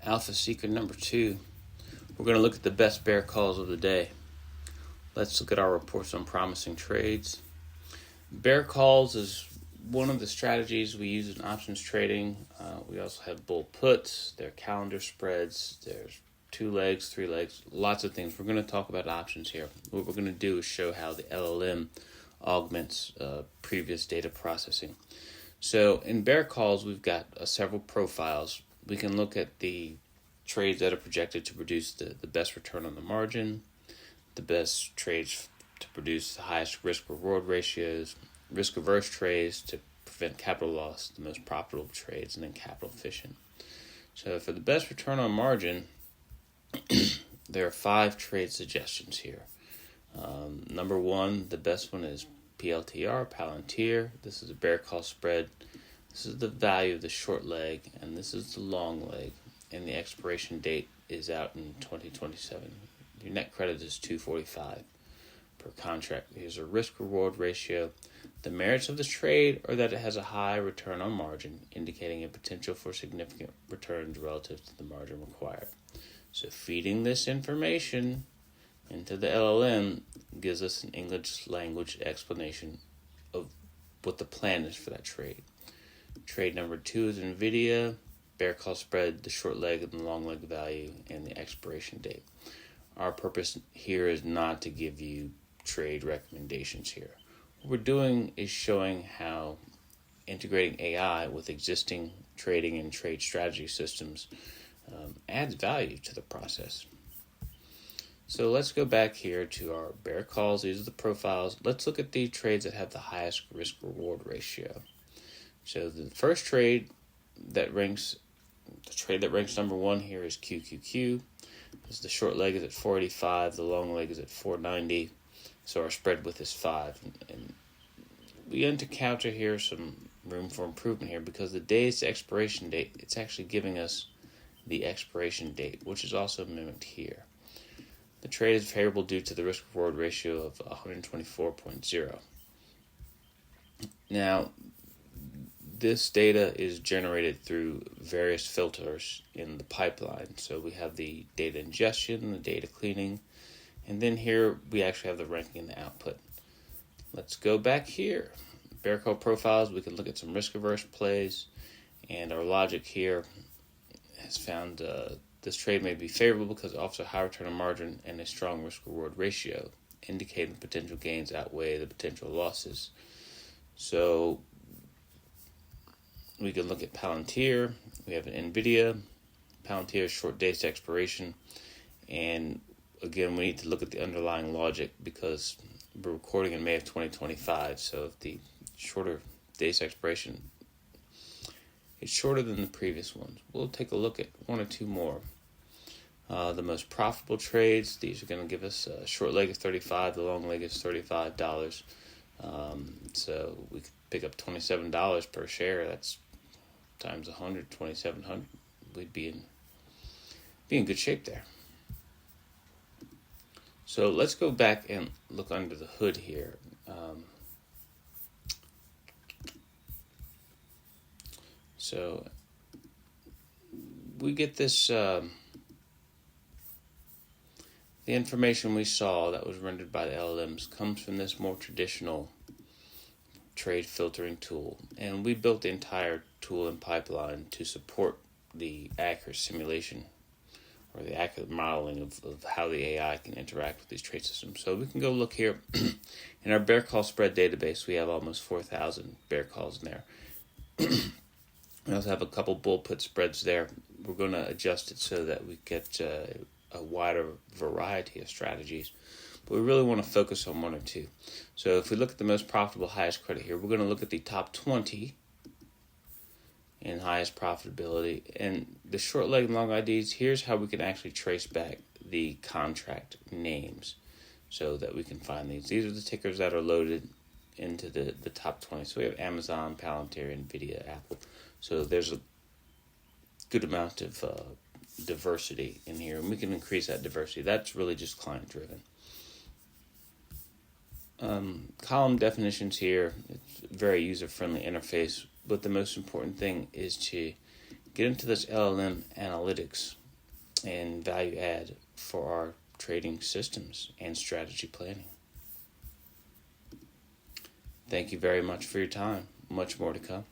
Alpha secret number 2. We're going to look at the best bear calls of the day. Let's look at our reports on promising trades. Bear calls is one of the strategies we use in options trading. We also have bull puts, there are calendar spreads, there's 2 legs, 3 legs, lots of things. We're going to talk about options here. What we're going to do is show how the LLM augments previous data processing. So in bear calls, we've got several profiles. We can look at the trades that are projected to produce the best return on the margin, the best trades to produce the highest risk-reward ratios, risk-averse trades to prevent capital loss, the most profitable trades, and then capital efficient. So for the best return on margin, there are 5 trade suggestions here. Number 1, the best one is PLTR, Palantir. This is a bear call spread. This is the value of the short leg, and this is the long leg. And the expiration date is out in 2027. Your net credit is $245 per contract. Here's a risk-reward ratio. The merits of this trade are that it has a high return on margin, indicating a potential for significant returns relative to the margin required. So feeding this information into the LLM gives us an English language explanation of what the plan is for that trade. Trade number 2 is NVIDIA, bear call spread, the short leg and the long leg value, and the expiration date. Our purpose here is not to give you trade recommendations here. What we're doing is showing how integrating AI with existing trading and trade strategy systems adds value to the process. So let's go back here to our bear calls. These are the profiles. Let's look at the trades that have the highest risk-reward ratio. So the first trade that ranks number 1 here is QQQ. The short leg is at 485, the long leg is at 490, so our spread width is 5. And we encounter here some room for improvement here because the day's expiration date, it's actually giving us the expiration date, which is also mimicked here. The trade is favorable due to the risk-reward ratio of 124.0. Now, this data is generated through various filters in the pipeline. So we have the data ingestion, the data cleaning, and then here we actually have the ranking and the output. Let's go back here. Bear call profiles, we can look at some risk-averse plays, and our logic here has found this trade may be favorable because it offers a high return on margin and a strong risk-reward ratio, indicating the potential gains outweigh the potential losses. So we can look at Palantir. We have an NVIDIA. Palantir is short days to expiration. And again, we need to look at the underlying logic because we're recording in May of 2025. So if the shorter days to expiration is shorter than the previous ones, we'll take a look at 1 or 2 more. The most profitable trades, these are going to give us a short leg is $35, the long leg is $35. So we could pick up $27 per share. That's times 100, 2,700. We'd be in good shape there. So let's go back and look under the hood here. So we get this, the information we saw that was rendered by the LLMs comes from this more traditional trade filtering tool. And we built the entire tool and pipeline to support the accurate simulation or the accurate modeling of how the AI can interact with these trade systems. So we can go look here. In our bear call spread database, we have almost 4,000 bear calls in there. We also have a couple bull put spreads there. We're going to adjust it so that we get a wider variety of strategies. But we really want to focus on 1 or 2. So if we look at the most profitable, highest credit here, we're going to look at the top 20 in highest profitability. And the short leg and long IDs, here's how we can actually trace back the contract names so that we can find these. These are the tickers that are loaded into the top 20. So we have Amazon, Palantir, NVIDIA, Apple. So there's a good amount of diversity in here, and we can increase that diversity. That's really just client-driven. Column definitions here, it's a very user-friendly interface, but the most important thing is to get into this LLM analytics and value add for our trading systems and strategy planning. Thank you very much for your time. Much more to come.